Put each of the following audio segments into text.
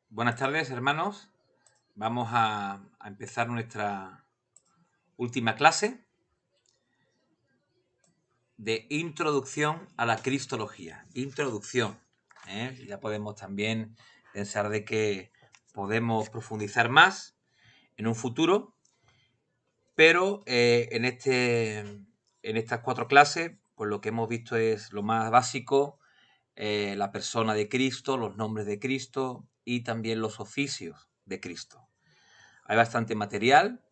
Buenas tardes, hermanos. Vamos a empezar nuestra última clase de introducción a la cristología. Introducción. Ya podemos también pensar de que podemos profundizar más en un futuro, pero en estas 4 clases, pues lo que hemos visto es lo más básico, la persona de Cristo, los nombres de Cristo y también los oficios de Cristo. Hay bastante material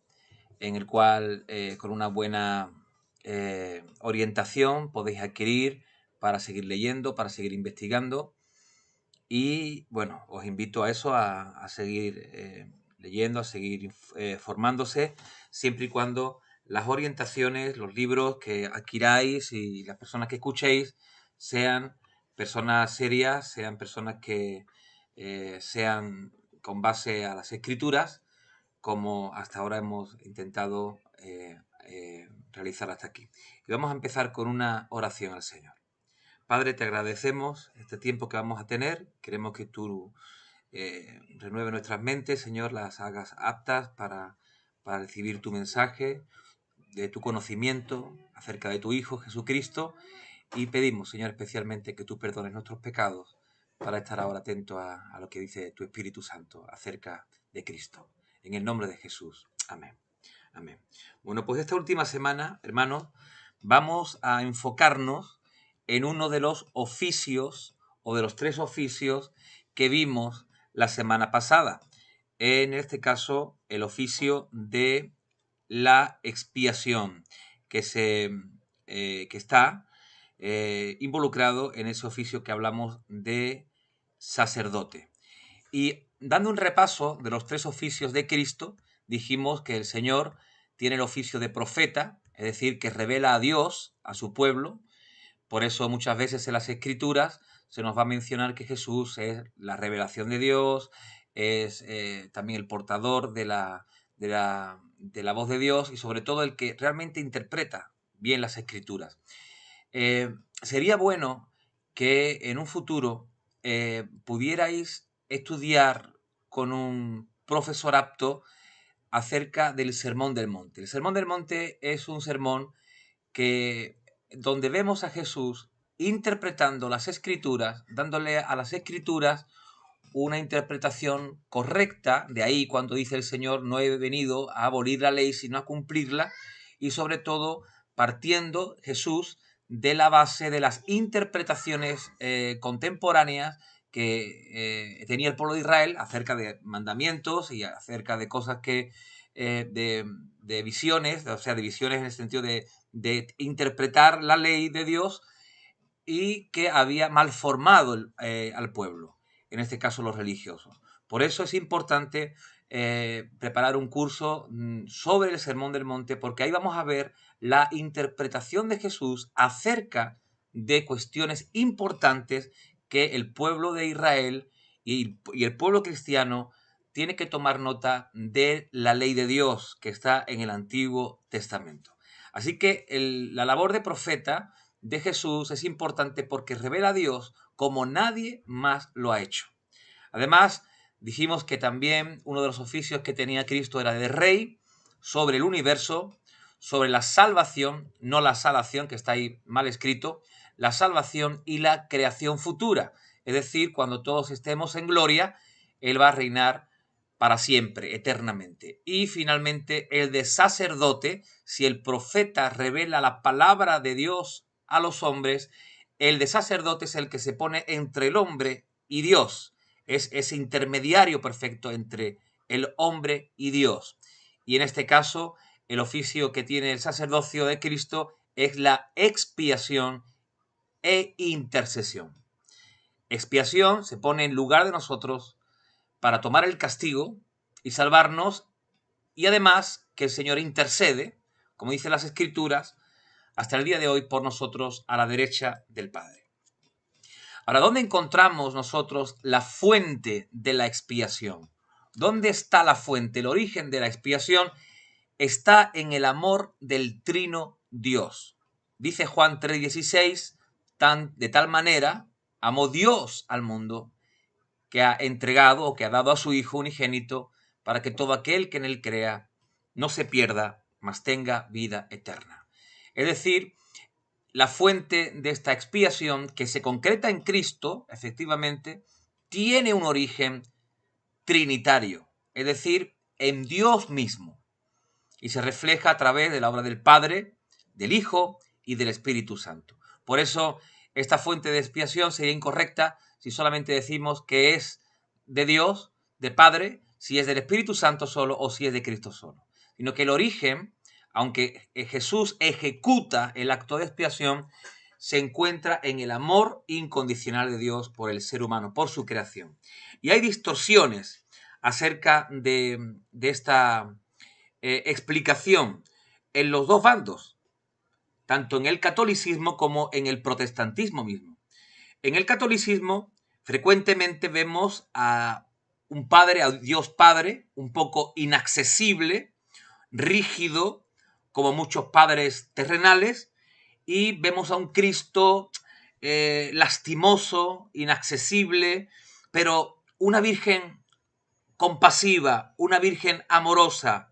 en el cual con una buena orientación podéis adquirir para seguir leyendo, para seguir investigando. Y bueno, os invito a eso, a seguir leyendo, a seguir formándose, siempre y cuando las orientaciones, los libros que adquiráis y las personas que escuchéis sean personas serias, sean personas que sean con base a las escrituras, como hasta ahora hemos intentado realizar hasta aquí. Y vamos a empezar con una oración al Señor. Padre, te agradecemos este tiempo que vamos a tener. Queremos que tú renueve nuestras mentes, Señor, las hagas aptas para recibir tu mensaje, de tu conocimiento acerca de tu Hijo Jesucristo. Y pedimos, Señor, especialmente que tú perdones nuestros pecados para estar ahora atento a lo que dice tu Espíritu Santo acerca de Cristo. En el nombre de Jesús. Amén. Amén. Bueno, pues esta última semana, hermanos, vamos a enfocarnos en uno de los oficios o de los 3 oficios que vimos la semana pasada. En este caso, el oficio de la expiación, que está involucrado en ese oficio que hablamos de sacerdote. Y dando un repaso de los 3 oficios de Cristo, dijimos que el Señor tiene el oficio de profeta, es decir, que revela a Dios, a su pueblo. Por eso muchas veces en las Escrituras se nos va a mencionar que Jesús es la revelación de Dios, es también el portador de la voz de Dios y sobre todo el que realmente interpreta bien las Escrituras. Sería bueno que en un futuro pudierais estudiar con un profesor apto acerca del Sermón del Monte. El Sermón del Monte es un sermón donde vemos a Jesús interpretando las Escrituras, dándole a las Escrituras una interpretación correcta. De ahí cuando dice el Señor, no he venido a abolir la ley sino a cumplirla, y sobre todo partiendo Jesús de la base de las interpretaciones contemporáneas que tenía el pueblo de Israel acerca de mandamientos y acerca de cosas de visiones, o sea, de visiones en el sentido de interpretar la ley de Dios, y que había malformado al pueblo, en este caso los religiosos. Por eso es importante preparar un curso sobre el Sermón del Monte, porque ahí vamos a ver la interpretación de Jesús acerca de cuestiones importantes que el pueblo de Israel y el pueblo cristiano tiene que tomar nota de la ley de Dios que está en el Antiguo Testamento. Así que la labor de profeta de Jesús es importante porque revela a Dios como nadie más lo ha hecho. Además, dijimos que también uno de los oficios que tenía Cristo era de rey sobre el universo, sobre la salvación, no la salación, que está ahí mal escrito, la salvación y la creación futura. Es decir, cuando todos estemos en gloria, Él va a reinar para siempre, eternamente. Y finalmente, el de sacerdote, si el profeta revela la palabra de Dios a los hombres, el de sacerdote es el que se pone entre el hombre y Dios. Es ese intermediario perfecto entre el hombre y Dios. Y en este caso, el oficio que tiene el sacerdocio de Cristo es la expiación e intercesión. Expiación se pone en lugar de nosotros para tomar el castigo y salvarnos, y además que el Señor intercede, como dicen las Escrituras, hasta el día de hoy por nosotros a la derecha del Padre. Ahora, ¿dónde encontramos nosotros la fuente de la expiación? ¿Dónde está la fuente? El origen de la expiación está en el amor del Trino Dios. Dice Juan 3:16, de tal manera amó Dios al mundo que ha entregado o que ha dado a su Hijo unigénito para que todo aquel que en él crea no se pierda, mas tenga vida eterna. Es decir, la fuente de esta expiación, que se concreta en Cristo, efectivamente, tiene un origen trinitario, es decir, en Dios mismo, y se refleja a través de la obra del Padre, del Hijo y del Espíritu Santo. Por eso, esta fuente de expiación sería incorrecta si solamente decimos que es de Dios, de Padre, si es del Espíritu Santo solo o si es de Cristo solo, sino que el origen, aunque Jesús ejecuta el acto de expiación, se encuentra en el amor incondicional de Dios por el ser humano, por su creación. Y hay distorsiones acerca de esta explicación en los dos bandos, tanto en el catolicismo como en el protestantismo mismo. En el catolicismo frecuentemente vemos a un padre, a Dios Padre, un poco inaccesible, rígido, como muchos padres terrenales, y vemos a un Cristo lastimoso, inaccesible, pero una Virgen compasiva, una Virgen amorosa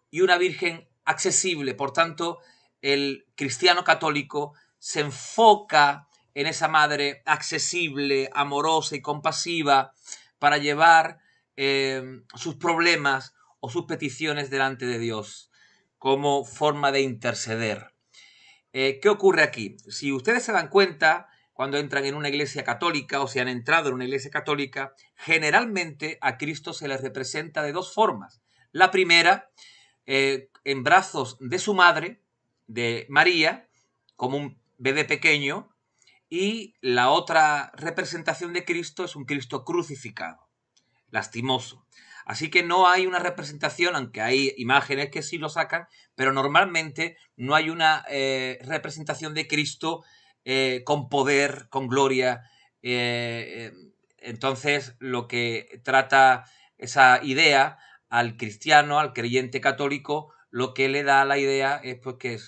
y una Virgen accesible. Por tanto, el cristiano católico se enfoca en esa madre accesible, amorosa y compasiva para llevar sus problemas o sus peticiones delante de Dios como forma de interceder. ¿Qué ocurre aquí? Si ustedes se dan cuenta, cuando entran en una iglesia católica o si han entrado en una iglesia católica, generalmente a Cristo se les representa de dos formas. La primera, en brazos de su madre, de María, como un bebé pequeño, y la otra representación de Cristo es un Cristo crucificado, lastimoso. Así que no hay una representación, aunque hay imágenes que sí lo sacan, pero normalmente no hay una representación de Cristo con poder, con gloria. Entonces, lo que trata esa idea al cristiano, al creyente católico, lo que le da la idea es pues que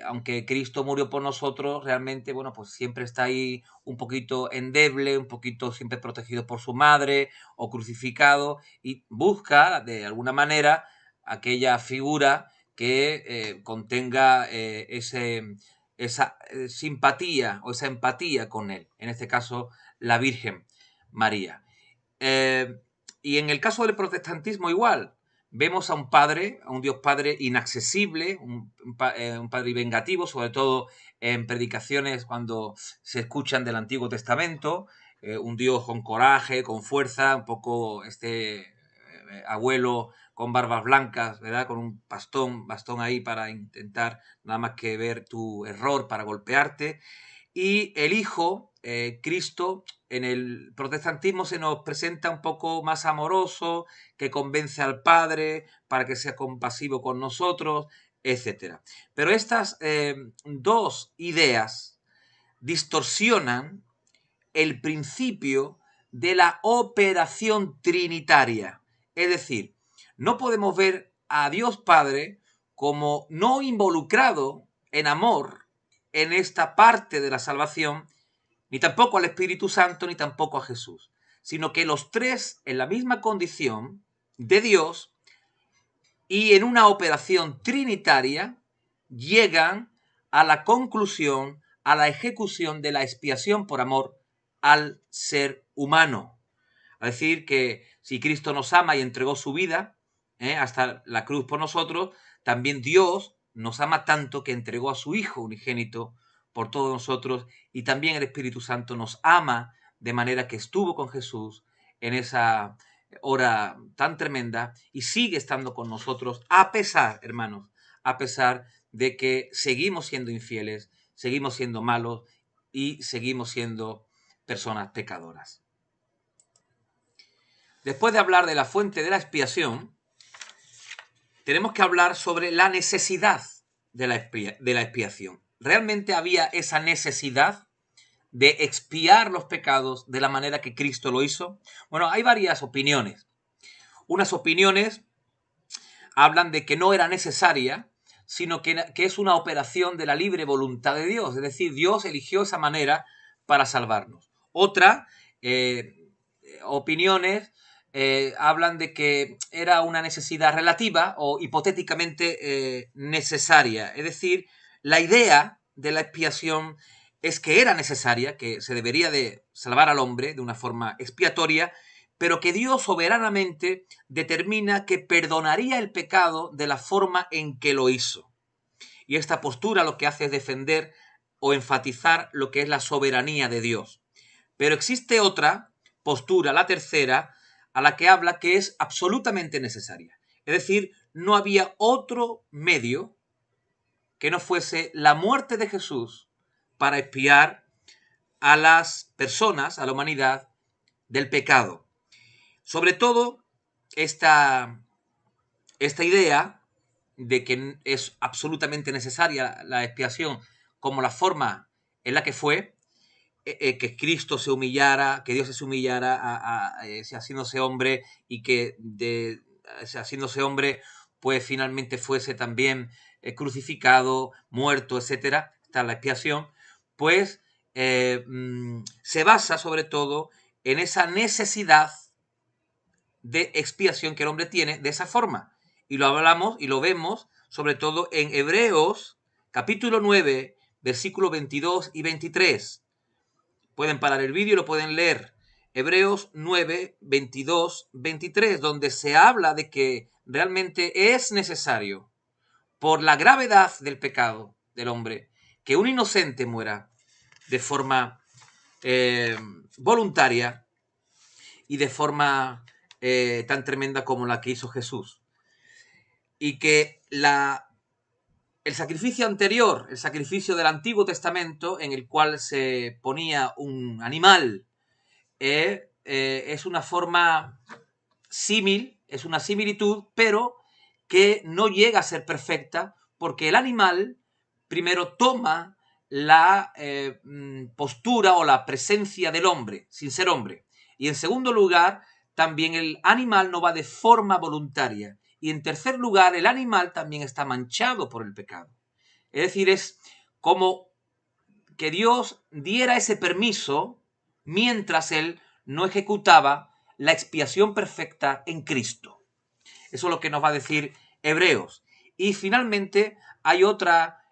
aunque Cristo murió por nosotros, realmente, bueno, pues siempre está ahí un poquito endeble, un poquito siempre protegido por su madre o crucificado, y busca de alguna manera aquella figura que contenga esa simpatía o esa empatía con él, en este caso la Virgen María. Y en el caso del protestantismo igual, vemos a un padre, a un Dios Padre inaccesible, un padre vengativo, sobre todo en predicaciones cuando se escuchan del Antiguo Testamento, un Dios con coraje, con fuerza, un poco abuelo con barbas blancas, ¿verdad? Con un bastón ahí para intentar nada más que ver tu error para golpearte. Y el Hijo, Cristo, en el protestantismo se nos presenta un poco más amoroso, que convence al Padre para que sea compasivo con nosotros, etc. Pero estas dos ideas distorsionan el principio de la operación trinitaria. Es decir, no podemos ver a Dios Padre como no involucrado en amor en esta parte de la salvación, ni tampoco al Espíritu Santo, ni tampoco a Jesús, sino que los tres en la misma condición de Dios y en una operación trinitaria llegan a la conclusión, a la ejecución de la expiación por amor al ser humano. Es decir, que si Cristo nos ama y entregó su vida hasta la cruz por nosotros, también Dios nos ama tanto que entregó a su Hijo unigénito por todos nosotros, y también el Espíritu Santo nos ama de manera que estuvo con Jesús en esa hora tan tremenda y sigue estando con nosotros a pesar, hermanos, a pesar de que seguimos siendo infieles, seguimos siendo malos y seguimos siendo personas pecadoras. Después de hablar de la fuente de la expiación, tenemos que hablar sobre la necesidad de la expiación. ¿Realmente había esa necesidad de expiar los pecados de la manera que Cristo lo hizo? Bueno, hay varias opiniones. Unas opiniones hablan de que no era necesaria, sino que es una operación de la libre voluntad de Dios. Es decir, Dios eligió esa manera para salvarnos. Otra opiniones hablan de que era una necesidad relativa o hipotéticamente necesaria. Es decir, la idea de la expiación es que era necesaria, que se debería de salvar al hombre de una forma expiatoria, pero que Dios soberanamente determina que perdonaría el pecado de la forma en que lo hizo. Y esta postura lo que hace es defender o enfatizar lo que es la soberanía de Dios. Pero existe otra postura, la tercera, a la que habla que es absolutamente necesaria. Es decir, no había otro medio que no fuese la muerte de Jesús para expiar a las personas, a la humanidad, del pecado. Sobre todo, esta idea de que es absolutamente necesaria la expiación como la forma en la que fue, que Cristo se humillara, que Dios se humillara haciéndose hombre y que haciéndose hombre pues finalmente fuese también crucificado, muerto, etcétera, está la expiación, pues se basa sobre todo en esa necesidad de expiación que el hombre tiene de esa forma. Y lo hablamos y lo vemos sobre todo en Hebreos capítulo 9, versículos 22 y 23. Pueden parar el vídeo y lo pueden leer. Hebreos 9, 22, 23, donde se habla de que realmente es necesario, por la gravedad del pecado del hombre, que un inocente muera de forma voluntaria y de forma tan tremenda como la que hizo Jesús. Y que el sacrificio anterior, el sacrificio del Antiguo Testamento, en el cual se ponía un animal, es una forma símil, es una similitud, pero que no llega a ser perfecta, porque el animal primero toma la postura o la presencia del hombre, sin ser hombre. Y en segundo lugar, también el animal no va de forma voluntaria. Y en tercer lugar, el animal también está manchado por el pecado. Es decir, es como que Dios diera ese permiso mientras Él no ejecutaba la expiación perfecta en Cristo. Eso es lo que nos va a decir Hebreos. Y finalmente hay otra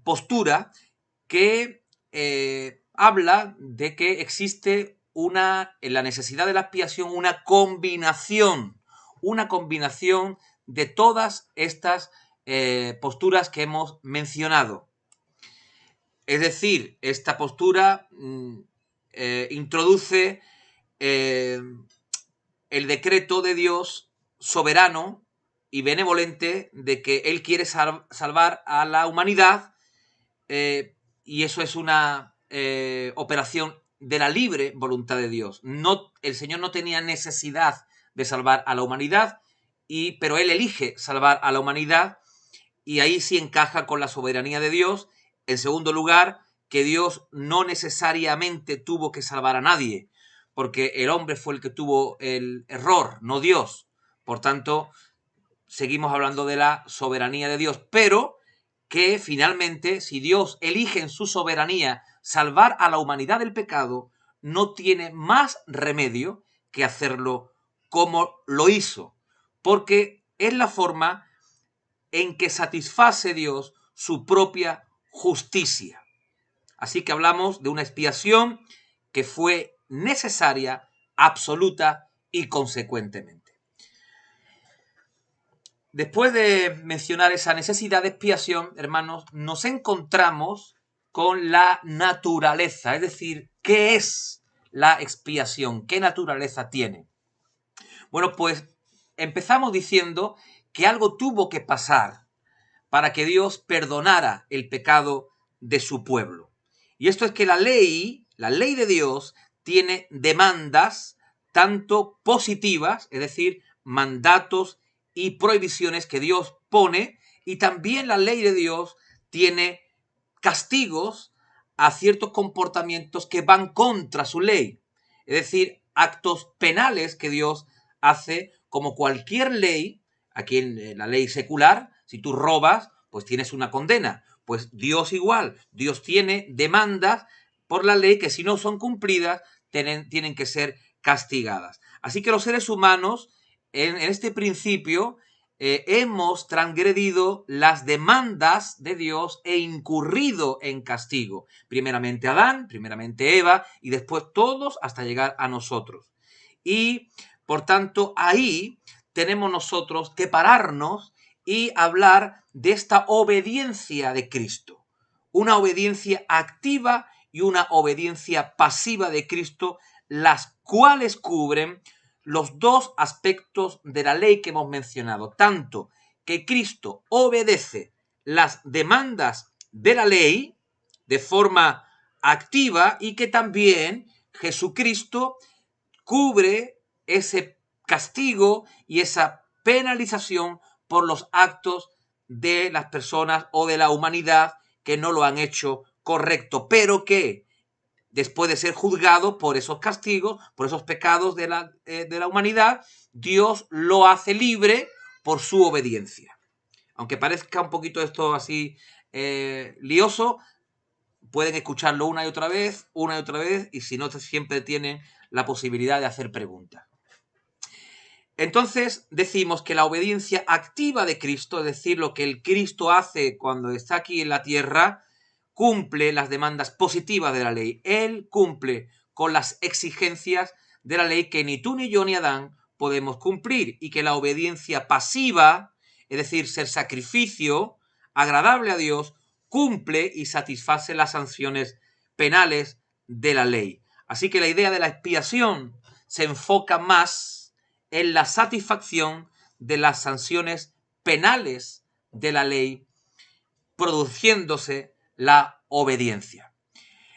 postura que habla de que existe en la necesidad de la expiación una combinación de todas estas posturas que hemos mencionado. Es decir, esta postura introduce el decreto de Dios soberano y benevolente de que Él quiere salvar a la humanidad, y eso es una operación de la libre voluntad de Dios. El Señor no tenía necesidad de salvar a la humanidad, pero Él elige salvar a la humanidad, y ahí sí encaja con la soberanía de Dios. En segundo lugar, que Dios no necesariamente tuvo que salvar a nadie, porque el hombre fue el que tuvo el error, no Dios. Por tanto, seguimos hablando de la soberanía de Dios, pero que finalmente, si Dios elige en su soberanía salvar a la humanidad del pecado, no tiene más remedio que hacerlo como lo hizo, porque es la forma en que satisface Dios su propia justicia. Así que hablamos de una expiación que fue necesaria, absoluta y consecuentemente. Después de mencionar esa necesidad de expiación, hermanos, nos encontramos con la naturaleza, es decir, ¿qué es la expiación? ¿Qué naturaleza tiene? Bueno, pues empezamos diciendo que algo tuvo que pasar para que Dios perdonara el pecado de su pueblo. Y esto es que la ley de Dios, tiene demandas tanto positivas, es decir, mandatos y prohibiciones que Dios pone, y también la ley de Dios tiene castigos a ciertos comportamientos que van contra su ley. Es decir, actos penales que Dios hace, como cualquier ley. Aquí en la ley secular, si tú robas, pues tienes una condena. Pues Dios igual, Dios tiene demandas por la ley que si no son cumplidas tienen que ser castigadas. Así que los seres humanos, en este principio, hemos transgredido las demandas de Dios e incurrido en castigo. Primeramente Adán, primeramente Eva y después todos hasta llegar a nosotros. Y por tanto ahí tenemos nosotros que pararnos y hablar de esta obediencia de Cristo. Una obediencia activa y una obediencia pasiva de Cristo, las cuales cubren los dos aspectos de la ley que hemos mencionado, tanto que Cristo obedece las demandas de la ley de forma activa y que también Jesucristo cubre ese castigo y esa penalización por los actos de las personas o de la humanidad que no lo han hecho correcto, pero que después de ser juzgado por esos castigos, por esos pecados de la humanidad, Dios lo hace libre por su obediencia. Aunque parezca un poquito esto así lioso, pueden escucharlo una y otra vez, y si no, siempre tienen la posibilidad de hacer preguntas. Entonces decimos que la obediencia activa de Cristo, es decir, lo que el Cristo hace cuando está aquí en la tierra, cumple las demandas positivas de la ley. Él cumple con las exigencias de la ley que ni tú, ni yo, ni Adán podemos cumplir, y que la obediencia pasiva, es decir, ser sacrificio agradable a Dios, cumple y satisface las sanciones penales de la ley. Así que la idea de la expiación se enfoca más en la satisfacción de las sanciones penales de la ley, produciéndose la obediencia.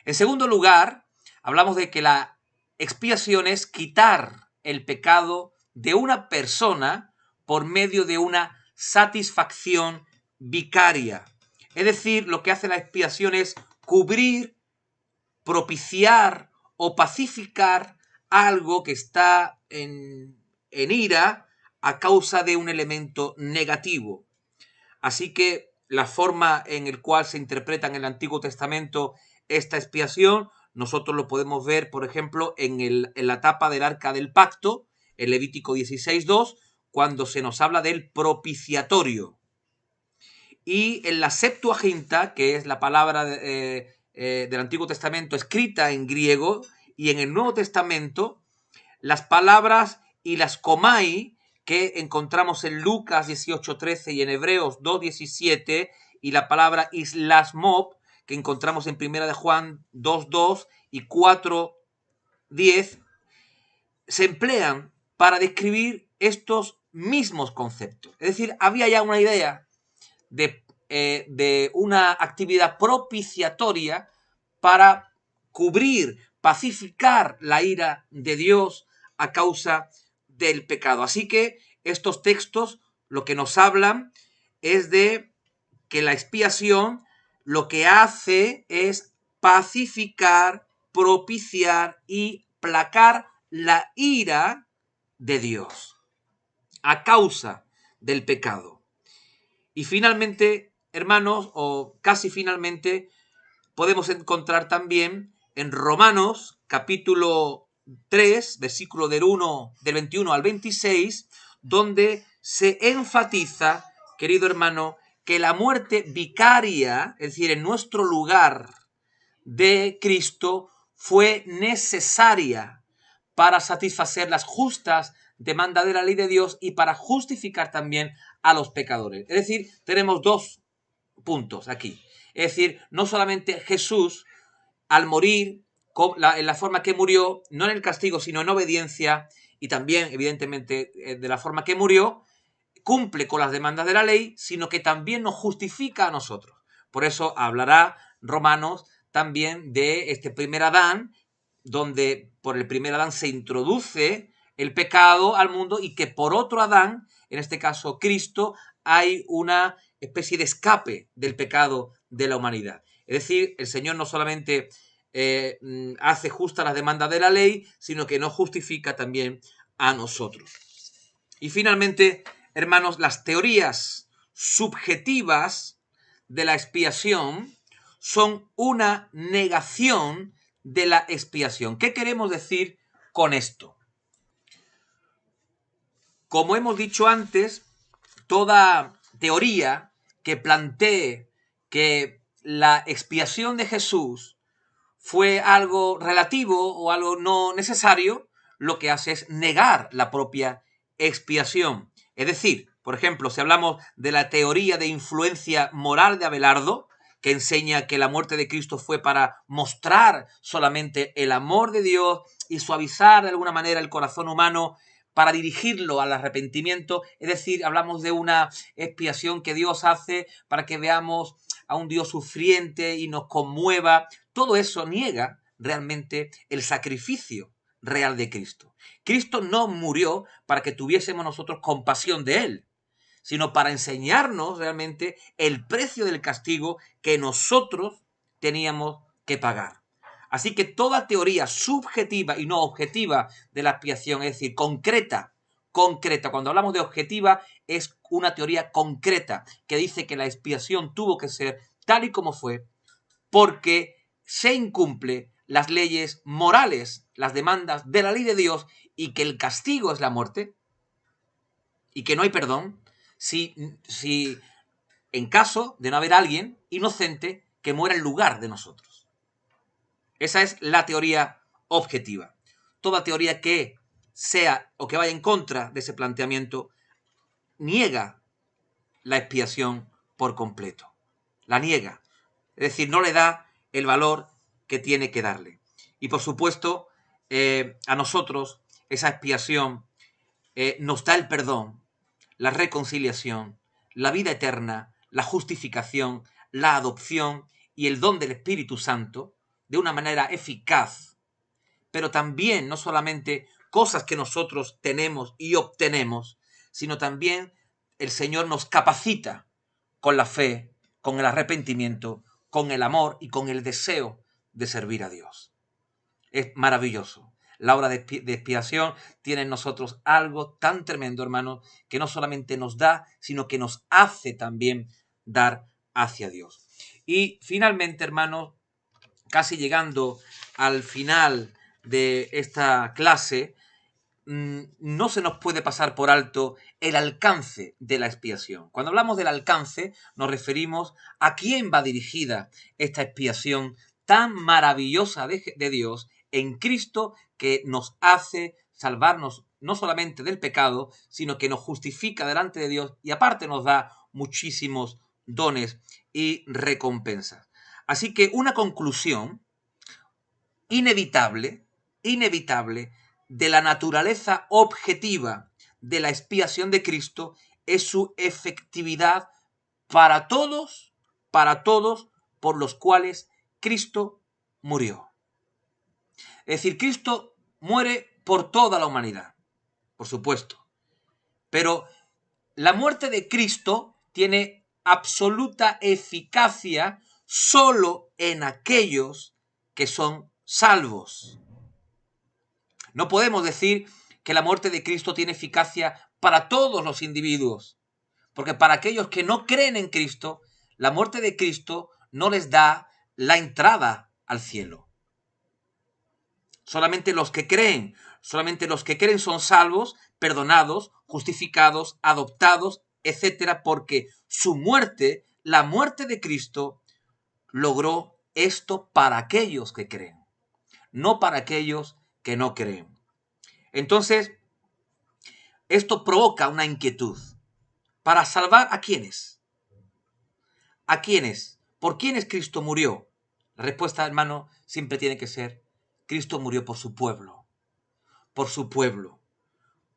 En segundo lugar, hablamos de que la expiación es quitar el pecado de una persona por medio de una satisfacción vicaria. Es decir, lo que hace la expiación es cubrir, propiciar o pacificar algo que está en ira a causa de un elemento negativo. Así que la forma en la cual se interpreta en el Antiguo Testamento esta expiación, nosotros lo podemos ver, por ejemplo, en la tapa del Arca del Pacto, en Levítico 16:2, cuando se nos habla del propiciatorio. Y en la Septuaginta, que es la palabra del Antiguo Testamento escrita en griego, y en el Nuevo Testamento, las palabras y las komai que encontramos en Lucas 18:13 y en Hebreos 2:17, y la palabra islasmop que encontramos en Primera de Juan 2:2 y 4:10, se emplean para describir estos mismos conceptos. Es decir, había ya una idea de una actividad propiciatoria para cubrir, pacificar la ira de Dios a causa del pecado. Así que estos textos lo que nos hablan es de que la expiación lo que hace es pacificar, propiciar y placar la ira de Dios a causa del pecado. Y finalmente, hermanos, o casi finalmente, podemos encontrar también en Romanos capítulo 3, versículo del 21 al 26, donde se enfatiza, querido hermano, que la muerte vicaria, es decir, en nuestro lugar de Cristo, fue necesaria para satisfacer las justas demandas de la ley de Dios y para justificar también a los pecadores. Es decir, tenemos dos puntos aquí. Es decir, no solamente Jesús, al morir, en la forma que murió, no en el castigo, sino en obediencia, y también, evidentemente, de la forma que murió, cumple con las demandas de la ley, sino que también nos justifica a nosotros. Por eso hablará Romanos también de este primer Adán, donde por el primer Adán se introduce el pecado al mundo y que por otro Adán, en este caso Cristo, hay una especie de escape del pecado de la humanidad. Es decir, el Señor no solamente hace justas las demandas de la ley, sino que nos justifica también a nosotros. Y finalmente, hermanos, las teorías subjetivas de la expiación son una negación de la expiación. ¿Qué queremos decir con esto? Como hemos dicho antes, toda teoría que plantee que la expiación de Jesús fue algo relativo o algo no necesario, lo que hace es negar la propia expiación. Es decir, por ejemplo, si hablamos de la teoría de influencia moral de Abelardo, que enseña que la muerte de Cristo fue para mostrar solamente el amor de Dios y suavizar de alguna manera el corazón humano para dirigirlo al arrepentimiento, es decir, hablamos de una expiación que Dios hace para que veamos a un Dios sufriente y nos conmueva. Todo eso niega realmente el sacrificio real de Cristo. Cristo no murió para que tuviésemos nosotros compasión de Él, sino para enseñarnos realmente el precio del castigo que nosotros teníamos que pagar. Así que toda teoría subjetiva y no objetiva de la expiación, es decir, concreta, cuando hablamos de objetiva es una teoría concreta que dice que la expiación tuvo que ser tal y como fue porque se incumple las leyes morales, las demandas de la ley de Dios y que el castigo es la muerte y que no hay perdón si en caso de no haber alguien inocente que muera en lugar de nosotros. Esa es la teoría objetiva. Toda teoría que sea o que vaya en contra de ese planteamiento niega la expiación por completo. La niega. Es decir, no le da el valor que tiene que darle. Y por supuesto, a nosotros esa expiación nos da el perdón, la reconciliación, la vida eterna, la justificación, la adopción y el don del Espíritu Santo de una manera eficaz, pero también no solamente cosas que nosotros tenemos y obtenemos, sino también el Señor nos capacita con la fe, con el arrepentimiento, con el amor y con el deseo de servir a Dios. Es maravilloso. La obra de expiación tiene en nosotros algo tan tremendo, hermano, que no solamente nos da, sino que nos hace también dar hacia Dios. Y finalmente, hermanos, casi llegando al final de esta clase, no se nos puede pasar por alto el alcance de la expiación. Cuando hablamos del alcance, nos referimos a quién va dirigida esta expiación tan maravillosa de Dios en Cristo, que nos hace salvarnos no solamente del pecado, sino que nos justifica delante de Dios y aparte nos da muchísimos dones y recompensas. Así que una conclusión inevitable de la naturaleza objetiva de la expiación de Cristo es su efectividad para todos, por los cuales Cristo murió. Es decir, Cristo muere por toda la humanidad, por supuesto, pero la muerte de Cristo tiene absoluta eficacia solo en aquellos que son salvos. No podemos decir que la muerte de Cristo tiene eficacia para todos los individuos, porque para aquellos que no creen en Cristo, la muerte de Cristo no les da la entrada al cielo. Solamente los que creen son salvos, perdonados, justificados, adoptados, etcétera, porque su muerte, la muerte de Cristo, logró esto para aquellos que creen, no para aquellos que no creen. Entonces, esto provoca una inquietud. ¿Para salvar a quiénes? ¿A quiénes? ¿Por quiénes Cristo murió? La respuesta, hermano, siempre tiene que ser: Cristo murió por su pueblo, por su pueblo,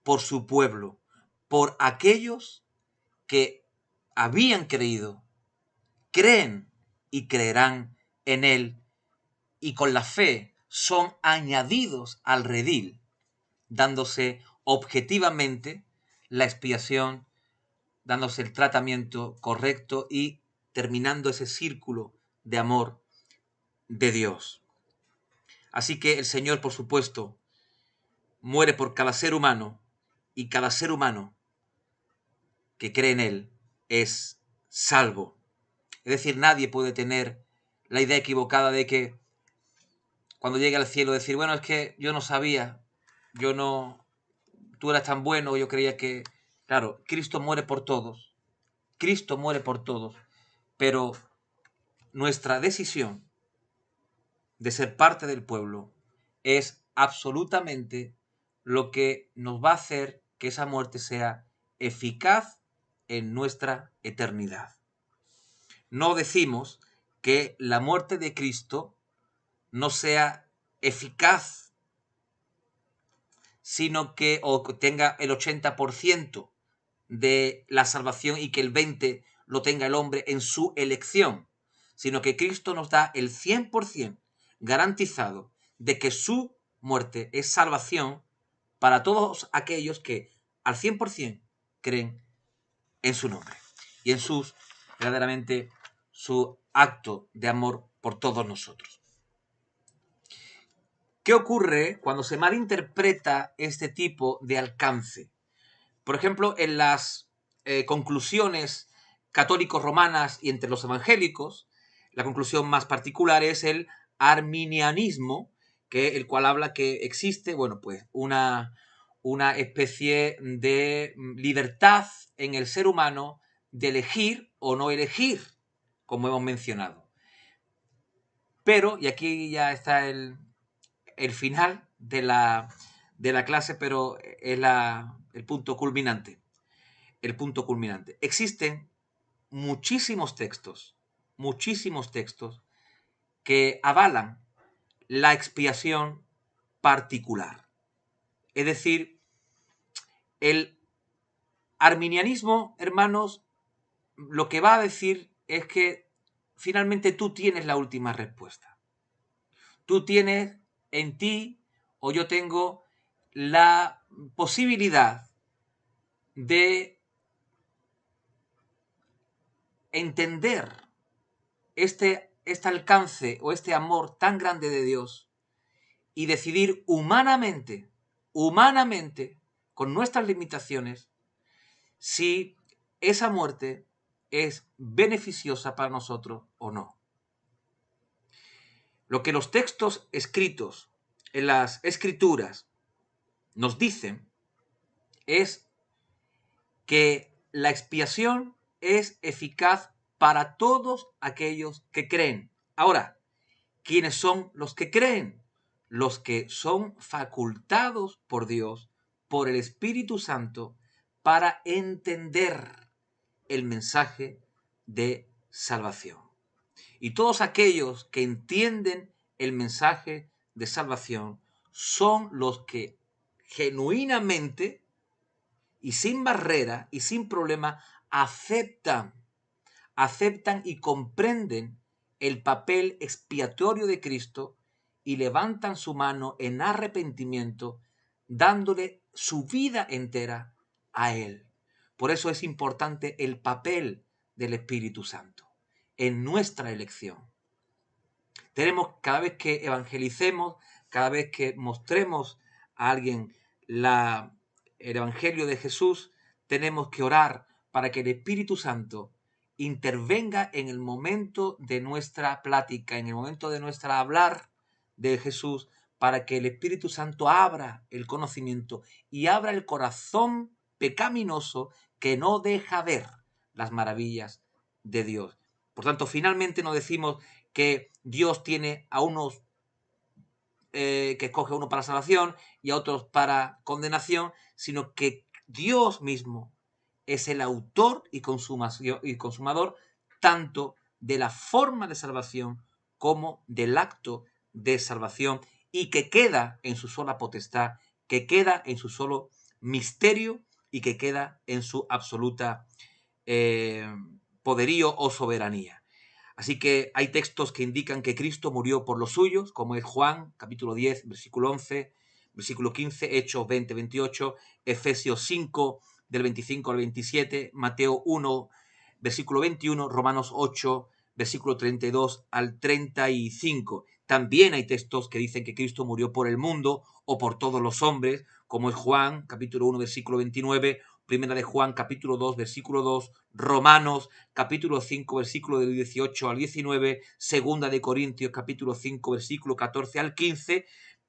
por su pueblo, por aquellos que habían creído, creen y creerán en Él, y con la fe son añadidos al redil, dándose objetivamente la expiación, dándose el tratamiento correcto y terminando ese círculo de amor de Dios. Así que el Señor, por supuesto, muere por cada ser humano, y cada ser humano que cree en Él es salvo. Es decir, nadie puede tener la idea equivocada de que cuando llegue al cielo decir: bueno, es que yo no sabía, yo no tú eras tan bueno, yo creía que... Claro, Cristo muere por todos. Cristo muere por todos. Pero nuestra decisión de ser parte del pueblo es absolutamente lo que nos va a hacer que esa muerte sea eficaz en nuestra eternidad. No decimos que la muerte de Cristo no sea eficaz, sino que o tenga el 80% de la salvación y que el 20% lo tenga el hombre en su elección, sino que Cristo nos da el 100% garantizado de que su muerte es salvación para todos aquellos que al 100% creen en su nombre y en sus, verdaderamente, su acto de amor por todos nosotros. ¿Qué ocurre cuando se malinterpreta este tipo de alcance? Por ejemplo, en las conclusiones católicos romanas y entre los evangélicos, la conclusión más particular es el arminianismo, el cual habla que existe, bueno, pues una especie de libertad en el ser humano de elegir o no elegir, como hemos mencionado. Pero, y aquí ya está el final de la clase, pero es el punto culminante. El punto culminante. Existen muchísimos textos que avalan la expiación particular. Es decir, el arminianismo, hermanos, lo que va a decir es que finalmente tú tienes la última respuesta. Tú tienes en ti, o yo tengo la posibilidad de entender este alcance o este amor tan grande de Dios y decidir humanamente, con nuestras limitaciones, si esa muerte es beneficiosa para nosotros o no. Lo que los textos escritos en las Escrituras nos dicen es que la expiación es eficaz para todos aquellos que creen. Ahora, ¿quiénes son los que creen? Los que son facultados por Dios, por el Espíritu Santo, para entender el mensaje de salvación. Y todos aquellos que entienden el mensaje de salvación son los que genuinamente y sin barrera y sin problema aceptan y comprenden el papel expiatorio de Cristo y levantan su mano en arrepentimiento, dándole su vida entera a Él. Por eso es importante el papel del Espíritu Santo en nuestra elección. Tenemos, cada vez que evangelicemos, cada vez que mostremos a alguien el Evangelio de Jesús, tenemos que orar para que el Espíritu Santo intervenga en el momento de nuestra plática, en el momento de nuestra hablar de Jesús, para que el Espíritu Santo abra el conocimiento y abra el corazón pecaminoso que no deja ver las maravillas de Dios. Por tanto, finalmente no decimos que Dios tiene a unos que escoge a uno para salvación y a otros para condenación, sino que Dios mismo es el autor y consumador tanto de la forma de salvación como del acto de salvación, y que queda en su sola potestad, que queda en su solo misterio y que queda en su absoluta poderío o soberanía. Así que hay textos que indican que Cristo murió por los suyos, como es Juan, capítulo 10, versículo 11, versículo 15, Hechos 20, 28, Efesios 5, del 25 al 27, Mateo 1, versículo 21, Romanos 8, versículo 32 al 35. También hay textos que dicen que Cristo murió por el mundo o por todos los hombres, como es Juan, capítulo 1, versículo 29, Primera de Juan, capítulo 2, versículo 2, Romanos, capítulo 5, versículo del 18 al 19, Segunda de Corintios, capítulo 5, versículo 14 al 15,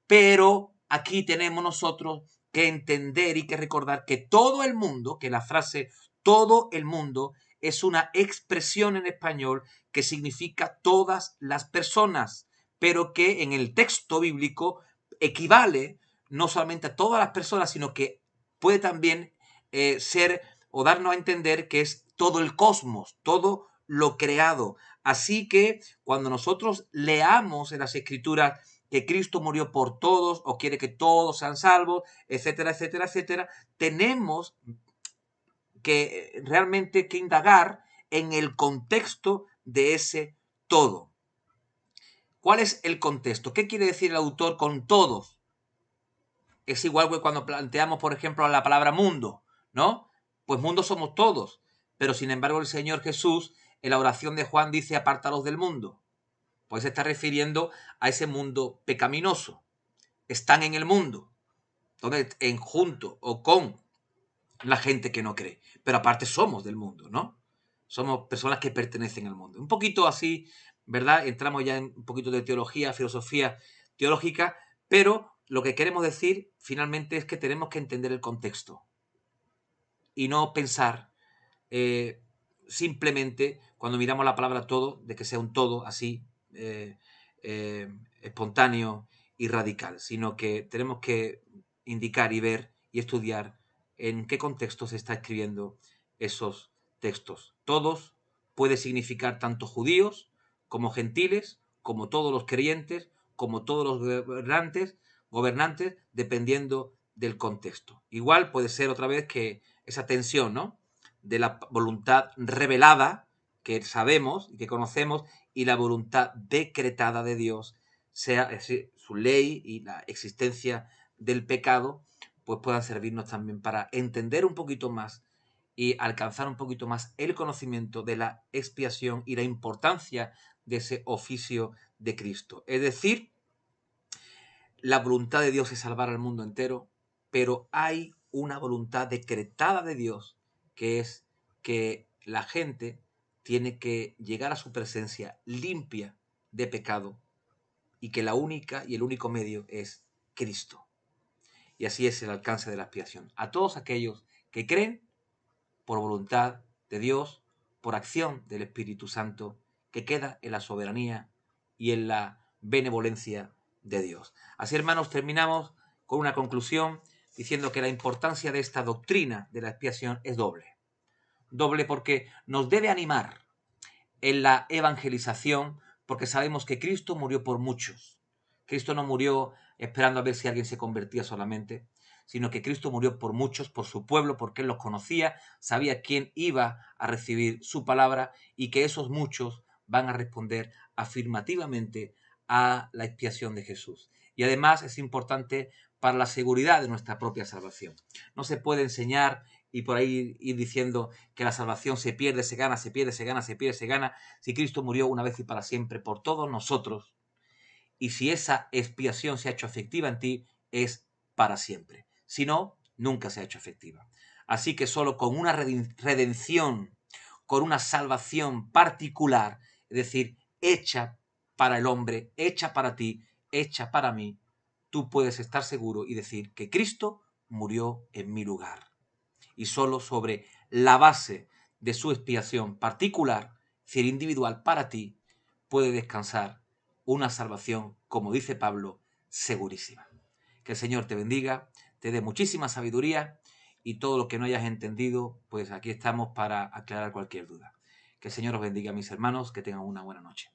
pero aquí tenemos nosotros que entender y que recordar que todo el mundo, que la frase todo el mundo es una expresión en español que significa todas las personas, pero que en el texto bíblico equivale no solamente a todas las personas, sino que puede también ser o darnos a entender que es todo el cosmos, todo lo creado. Así que cuando nosotros leamos en las Escrituras que Cristo murió por todos o quiere que todos sean salvos, etcétera, etcétera, etcétera, tenemos que realmente que indagar en el contexto de ese todo. ¿Cuál es el contexto? ¿Qué quiere decir el autor con todos? Es igual que cuando planteamos, por ejemplo, la palabra mundo, ¿no? Pues mundo somos todos, pero sin embargo el Señor Jesús en la oración de Juan dice apártalos del mundo. Pues se está refiriendo a ese mundo pecaminoso. Están en el mundo, entonces en junto o con la gente que no cree, pero aparte somos del mundo, ¿no? Somos personas que pertenecen al mundo. Un poquito así, ¿verdad? Entramos ya en un poquito de teología, filosofía teológica, pero lo que queremos decir finalmente es que tenemos que entender el contexto y no pensar simplemente cuando miramos la palabra todo, de que sea un todo así espontáneo y radical, sino que tenemos que indicar y ver y estudiar en qué contexto se está escribiendo esos textos. Todos puede significar tanto judíos como gentiles, como todos los creyentes, como todos los gobernantes, dependiendo del contexto. Igual puede ser otra vez que esa tensión, ¿no? De la voluntad revelada que sabemos y que conocemos y la voluntad decretada de Dios, sea es decir, su ley y la existencia del pecado, pues puedan servirnos también para entender un poquito más y alcanzar un poquito más el conocimiento de la expiación y la importancia de ese oficio de Cristo. Es decir, la voluntad de Dios es salvar al mundo entero, pero hay una voluntad decretada de Dios que es que la gente tiene que llegar a su presencia limpia de pecado y que la única y el único medio es Cristo. Y así es el alcance de la expiación. A todos aquellos que creen por voluntad de Dios, por acción del Espíritu Santo, que queda en la soberanía y en la benevolencia de Dios. Así, hermanos, terminamos con una conclusión diciendo que la importancia de esta doctrina de la expiación es doble. Doble porque nos debe animar en la evangelización, porque sabemos que Cristo murió por muchos. Cristo no murió esperando a ver si alguien se convertía solamente, sino que Cristo murió por muchos, por su pueblo, porque Él los conocía, sabía quién iba a recibir su palabra y que esos muchos van a responder afirmativamente a la expiación de Jesús. Y además es importante para la seguridad de nuestra propia salvación. No se puede enseñar y por ahí ir diciendo que la salvación se pierde, se gana, se pierde, se gana, se pierde, se gana, si Cristo murió una vez y para siempre por todos nosotros, y si esa expiación se ha hecho efectiva en ti, es para siempre. Si no, nunca se ha hecho efectiva. Así que solo con una redención, con una salvación particular, es decir, hecha para el hombre, hecha para ti, hecha para mí, tú puedes estar seguro y decir que Cristo murió en mi lugar. Y solo sobre la base de su expiación particular, es decir, individual para ti, puede descansar una salvación, como dice Pablo, segurísima. Que el Señor te bendiga, te dé muchísima sabiduría y todo lo que no hayas entendido, pues aquí estamos para aclarar cualquier duda. Que el Señor os bendiga, mis hermanos, que tengan una buena noche.